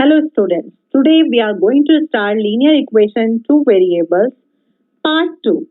Hello students, today we are going to start linear equation two variables part 2.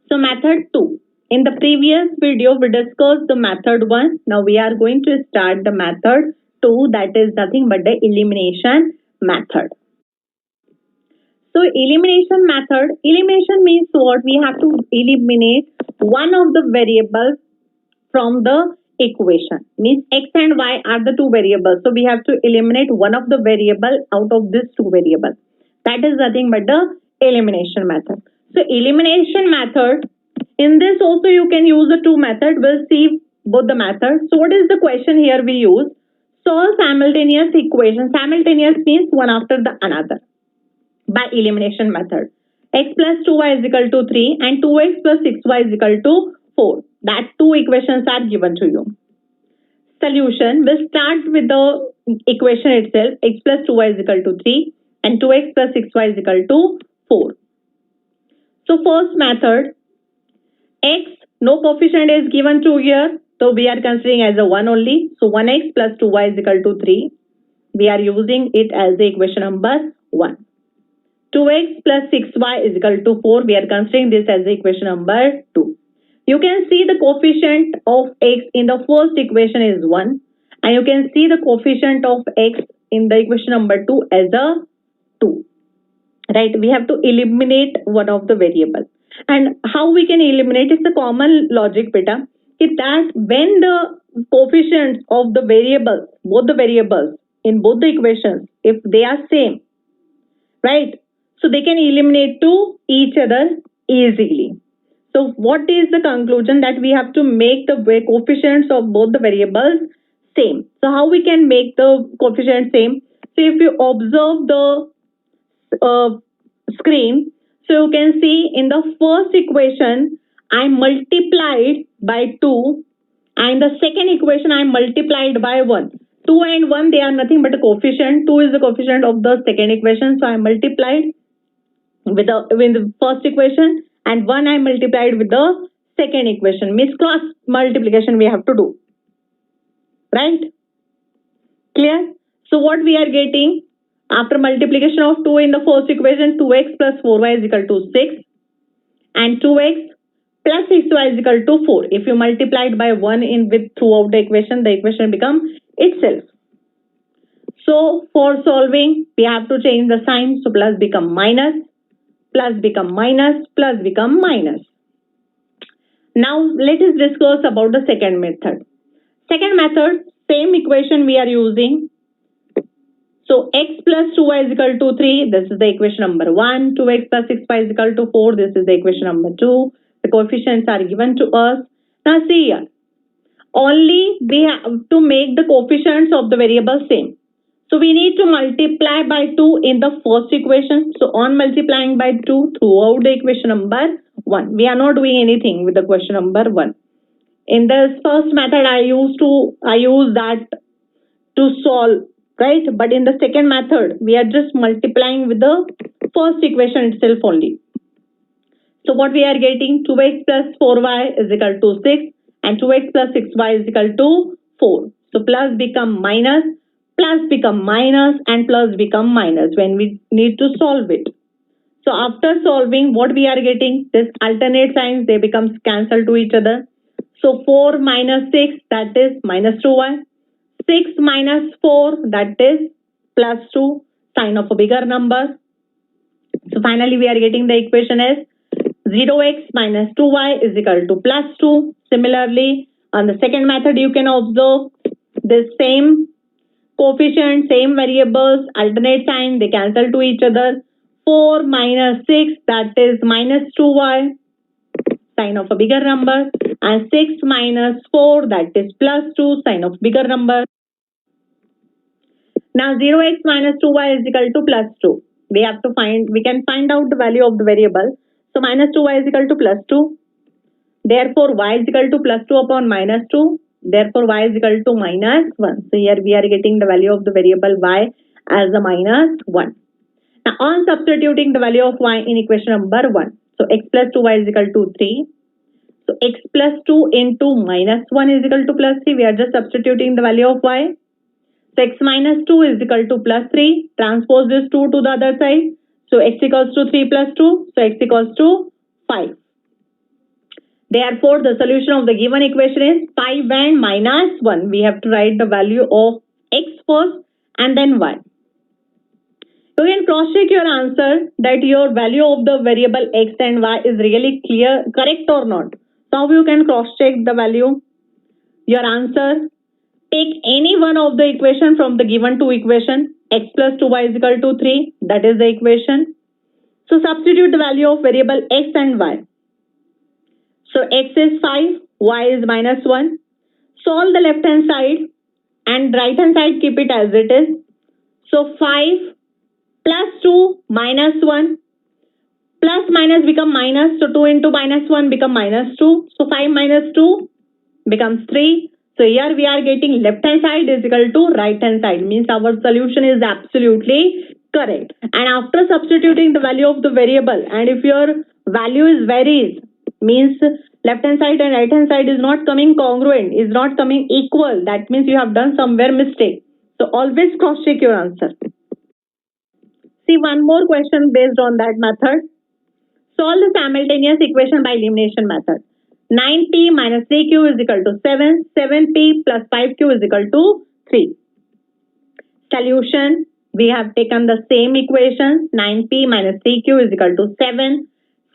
So method 2. In the previous video we discussed the method 1. Now we are going to start the method 2, that is nothing but the elimination method. So elimination means what? We have to eliminate one of the variables from the equation. Means x and y are the two variables. So we have to eliminate one of the variable out of these two variables. That is nothing but the elimination method. So elimination method, in this also you can use the two method. We'll see both the methods. So what is the question here we use? Solve simultaneous equation. Simultaneous means one after the another by elimination method. X plus 2y is equal to 3 and 2x plus 6y is equal to 4. That two equations are given to you. Solution, we'll start with the equation itself. X plus 2y is equal to 3 and 2x plus 6y is equal to 4. So first method, x, no coefficient is given to here. So we are considering as a 1 only. So 1x plus 2y is equal to 3. We are using it as the equation number 1. 2x plus 6y is equal to 4. We are considering this as the equation number 2. You can see the coefficient of x in the first equation is 1. And you can see the coefficient of x in the equation number 2 as a 2. Right? We have to eliminate one of the variables. And how we can eliminate? It's a common logic, beta. That when the coefficients of the variables, both the variables in both the equations, if they are same, right? So they can eliminate to each other easily. So what is the conclusion? That we have to make the coefficients of both the variables same. So how we can make the coefficient same? So if you observe the screen, so you can see in the first equation I multiplied by 2 and the second equation I multiplied by 1. 2 and 1, they are nothing but a coefficient. 2 is the coefficient of the second equation, so I multiplied with the first equation and 1 I multiplied with the second equation. Means cross multiplication we have to do. Right? Clear? So what we are getting? After multiplication of 2 in the first equation, 2x plus 4y is equal to 6 and 2x plus 6y is equal to 4. If you multiply it by 1 in with throughout the equation becomes itself. So for solving, we have to change the sign. So plus become minus, plus become minus, plus become minus. Now let us discuss about the second method. Second method, same equation we are using. So x plus 2y is equal to 3. This is the equation number 1. 2x plus 6y is equal to 4. This is the equation number 2. The coefficients are given to us. Now see here. Only we have to make the coefficients of the variable same. So we need to multiply by 2 in the first equation. So on multiplying by 2 throughout the equation number 1. We are not doing anything with the question number 1. In this first method I use that to solve, right? But in the second method we are just multiplying with the first equation itself only. So what we are getting? 2x plus 4y is equal to 6 and 2x plus 6y is equal to 4. So plus become minus, plus become minus and plus become minus when we need to solve it. So after solving, what we are getting? This alternate signs, they become cancelled to each other. So 4 minus 6, that is minus 2y. 6 minus 4, that is plus 2, sign of a bigger number. So finally we are getting the equation as 0x minus 2y is equal to plus 2. Similarly, on the second method you can observe the same coefficient, same variables, alternate sign, they cancel to each other. 4 minus 6, that is minus 2y, sign of a bigger number, and 6 minus 4, that is plus 2, sign of bigger number. Now 0x minus 2y is equal to plus 2. We can find out the value of the variable. So minus 2y is equal to plus 2. Therefore y is equal to plus 2 upon minus 2. Therefore y is equal to minus 1. So here we are getting the value of the variable y as a minus 1. Now on substituting the value of y in equation number 1. So x plus 2y is equal to 3. So x plus 2 into minus 1 is equal to plus 3. We are just substituting the value of y. So x minus 2 is equal to plus 3. Transpose this 2 to the other side. So x equals to 3 plus 2. So x equals to 5. Therefore, the solution of the given equation is 5 and minus 1. We have to write the value of x first and then y. You can cross-check your answer that your value of the variable x and y is really correct or not. So how you can cross-check the value? Your answer, take any one of the equation from the given two equation. X plus 2y is equal to 3. That is the equation. So substitute the value of variable x and y. So x is 5, y is minus 1. Solve the left hand side and right hand side keep it as it is. So 5 plus 2 minus 1 plus minus become minus. So 2 into minus 1 become minus 2. So 5 minus 2 becomes 3. So here we are getting left hand side is equal to right hand side, means our solution is absolutely correct. And after substituting the value of the variable, and if your value is varies, means left hand side and right hand side is not coming congruent, is not coming equal, that means you have done somewhere mistake. So always cross check your answer. See one more question based on that method. Solve the simultaneous equation by elimination method. 9p minus 3q is equal to 7. 7p plus 5q is equal to 3. Solution. We have taken the same equation. 9p minus 3q is equal to 7.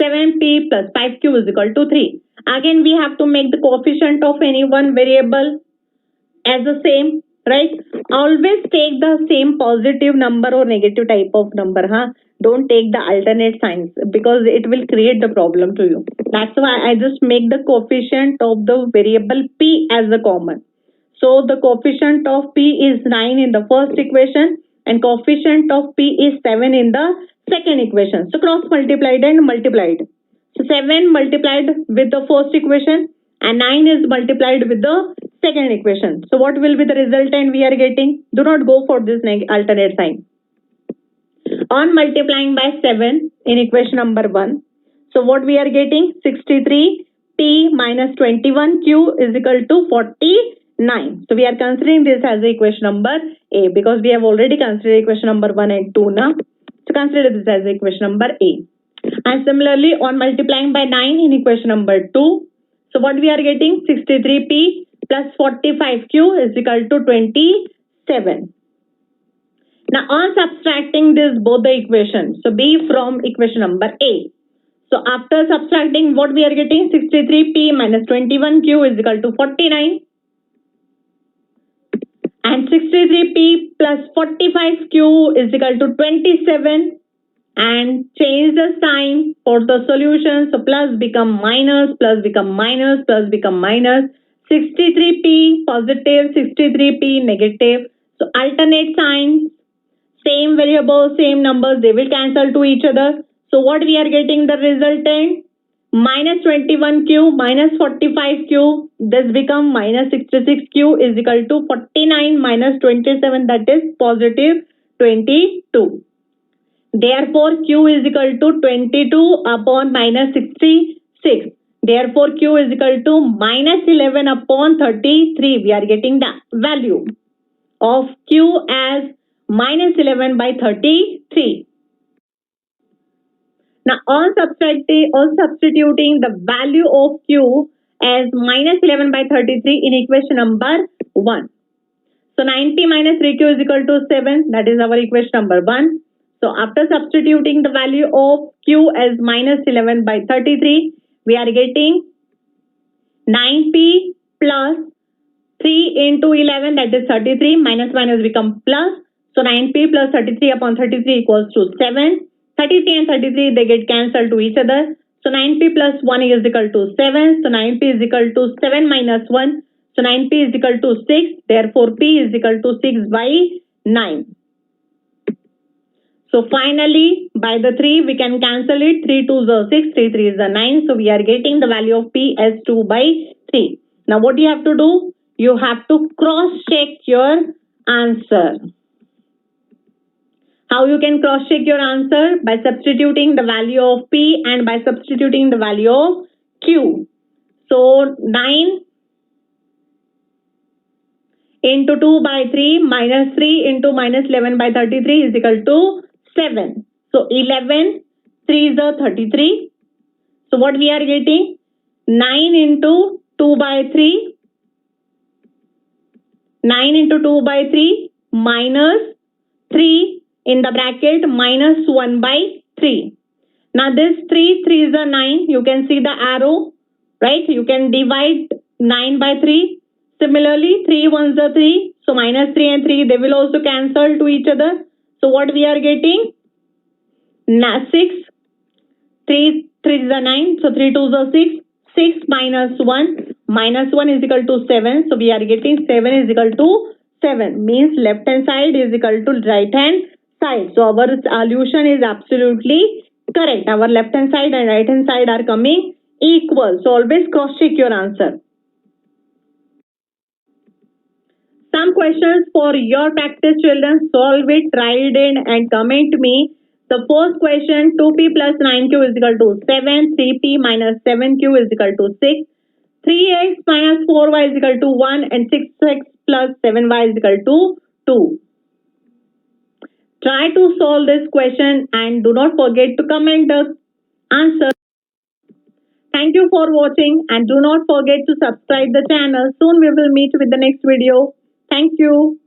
7p plus 5q is equal to 3. Again, we have to make the coefficient of any one variable as the same, right? Always take the same positive number or negative type of number, huh? Don't take the alternate signs because it will create the problem to you. That's why I just make the coefficient of the variable p as the common. So the coefficient of p is 9 in the first equation and coefficient of p is 7 in the second equation. So cross multiplied and multiplied. So 7 multiplied with the first equation and 9 is multiplied with the second equation. So what will be the resultant we are getting? Do not go for this alternate sign. On multiplying by 7 in equation number 1. So what we are getting? 63p minus 21q is equal to 49. So we are considering this as equation number A because we have already considered equation number 1 and 2 now. So consider this as equation number A. And similarly on multiplying by 9 in equation number 2. So what we are getting? 63p plus 45q is equal to 27. Now on subtracting this both the equations, so B from equation number A. So after subtracting what we are getting? 63p minus 21q is equal to 49. And 63p plus 45q is equal to 27. And change the sign for the solution. So plus become minus, plus become minus, plus become minus. 63p positive, 63p negative. So alternate signs, same variable, same numbers, they will cancel to each other. So what we are getting the resultant? Minus 21q minus 45q, this become minus 66q is equal to 49 minus 27, that is positive 22. Therefore, q is equal to 22 upon minus 66. Therefore, q is equal to minus 11 upon 33. We are getting the value of q as minus 11 by 33. Now, on substituting the value of q as minus 11 by 33 in equation number 1. So, 90 minus 3q is equal to 7. That is our equation number 1. So after substituting the value of q as minus 11 by 33, we are getting 9p plus 3 into 11, that is 33, minus minus become plus. So 9p plus 33 upon 33 equals to 7. 33 and 33 they get cancelled to each other. So 9p plus 1 is equal to 7. So 9p is equal to 7 minus 1. So 9p is equal to 6. Therefore p is equal to 6 by 9. So finally, by the 3, we can cancel it. 3 2 is 6, 3 3 is 9. So we are getting the value of p as 2 by 3. Now what you have to do? You have to cross-check your answer. How you can cross-check your answer? By substituting the value of p and by substituting the value of q. So 9 into 2 by 3 minus 3 into minus 11 by 33 is equal to 7. So 11, 3 is 33. So what we are getting? 9 into 2 by 3. 9 into 2 by 3 minus 3 in the bracket minus 1 by 3. Now this 3 is a 9. You can see the arrow, right? You can divide 9 by 3. Similarly, 3 ones are 3. So minus 3 and 3, they will also cancel to each other. So what we are getting? 6. 3 is a 9. So 3 2s are 6. 6 minus 1. Minus 1 is equal to 7. So we are getting 7 is equal to 7. Means left hand side is equal to right hand side. So our solution is absolutely correct. Our left hand side and right hand side are coming equal. So always cross check your answer. Some questions for your practice, children. Solve it, try it and comment me. The first question, 2p plus 9q is equal to 7. 3p minus 7q is equal to 6. 3x minus 4y is equal to 1 and 6x plus 7y is equal to 2. Try to solve this question and do not forget to comment the answer. Thank you for watching and do not forget to subscribe the channel. Soon we will meet with the next video. Thank you.